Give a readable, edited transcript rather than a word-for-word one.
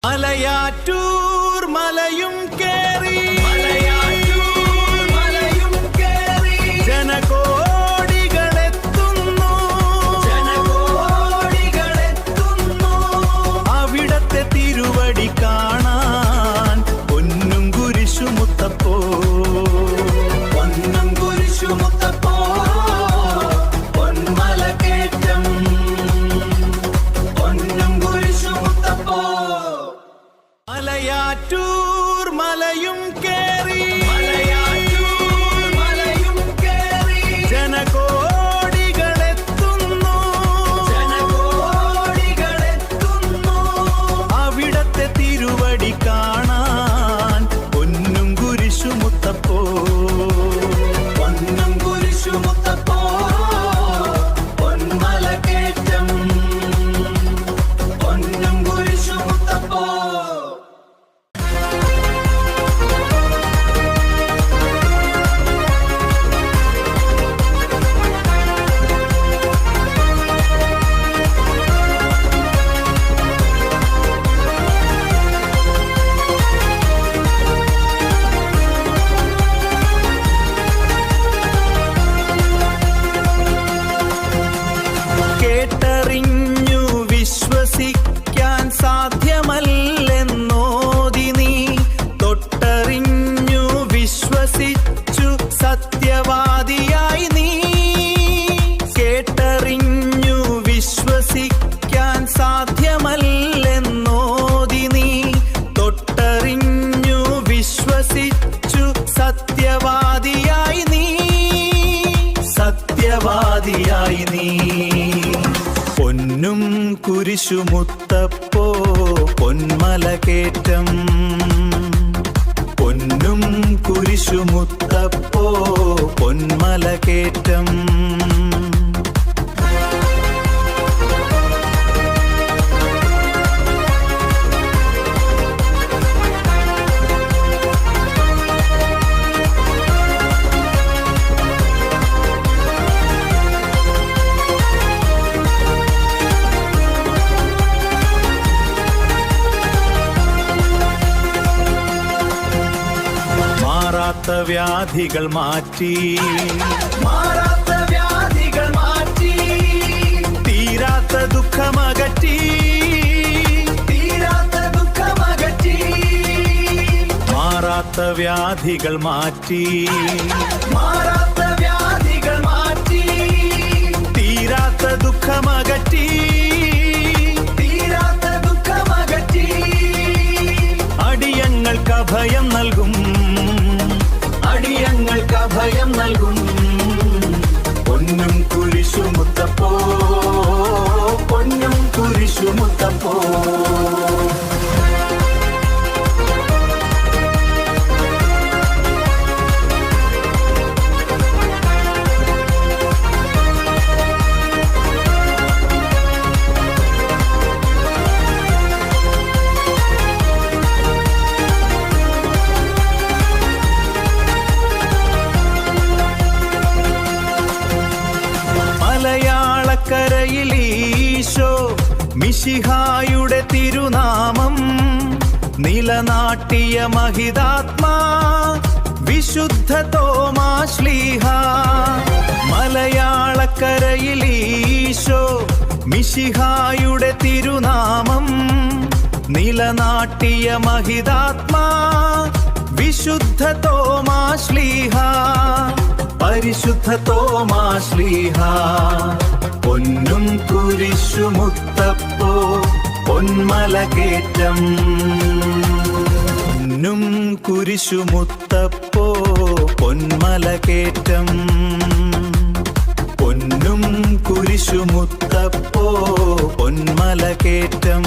മലയാറ്റൂർ മലയും കേറി ജനകോടികളെത്തുന്നു അവിടത്തെ തിരുവടി കാണാൻ പൊന്നും കുരിശുമുത്തപ്പോ പൊന്മല കേറ്റം പൊന്നും കുരിശുമുത്തപ്പോ മലയാറ്റൂർ മലയും കേറി ജനകോടികളെത്തുന്നു അവിടത്തെ തിരുവടി കാണാൻ പൊന്നും കുരിശുമുത്തപ്പോ പൊന്മല കേറ്റം പൊന്നും കുരിശുമുത്തപ്പോ കേട്ടറിഞ്ഞു വിശ്വസിക്കാൻ സാധ്യമല്ലെന്നോതി നീ തൊട്ടറിഞ്ഞു വിശ്വസിച്ചു സത്യവാദിയായി നീ കേട്ടറിഞ്ഞു വിശ്വസിക്കാൻ സാധ്യമല്ലെന്നോതി നീ തൊട്ടറിഞ്ഞു വിശ്വസിച്ചു സത്യവാദിയായി നീ പൊന്നും കുരിശുമുത്തപ്പോ പൊന്മല കേറ്റം പൊന്നും കുരിശുമുത്തപ്പോ പൊന്മല കേറ്റം മാറാത്ത വ്യാധികൾ മാറ്റി തീരാത്ത ദുഃഖമകറ്റി മാറാത്ത വ്യാധികൾ മാറ്റി തീരാത്ത ദുഃഖമകറ്റി അടിയങ്ങൾക്ക് അഭയം നൽകും പൊന്നും കുരിശുമുത്തപ്പോ പൊന്നും കുരിശുമുത്തപ്പോ മലയാളക്കരയിൽ ഈശോ മിശിഹായുടെ തിരുനാമം നിലനാട്ടിയ മഹിതാത്മാ വിശുദ്ധ തോമാശ്ലീഹ മലയാളക്കരയിൽ ഈശോ മിശിഹായുടെ തിരുനാമം നിലനാട്ടിയ മഹിതാത്മാ വിശുദ്ധ തോമാശ്ലീഹ പരിശുദ്ധ തോമാശ്ലീഹ പൊന്നും കുരിശുമുത്തപ്പോ പൊന്മല കേറ്റം പൊന്നും കുരിശുമുത്തപ്പോ പൊന്മല കേറ്റം പൊന്നും കുരിശുമുത്തപ്പോ പൊന്മല കേറ്റം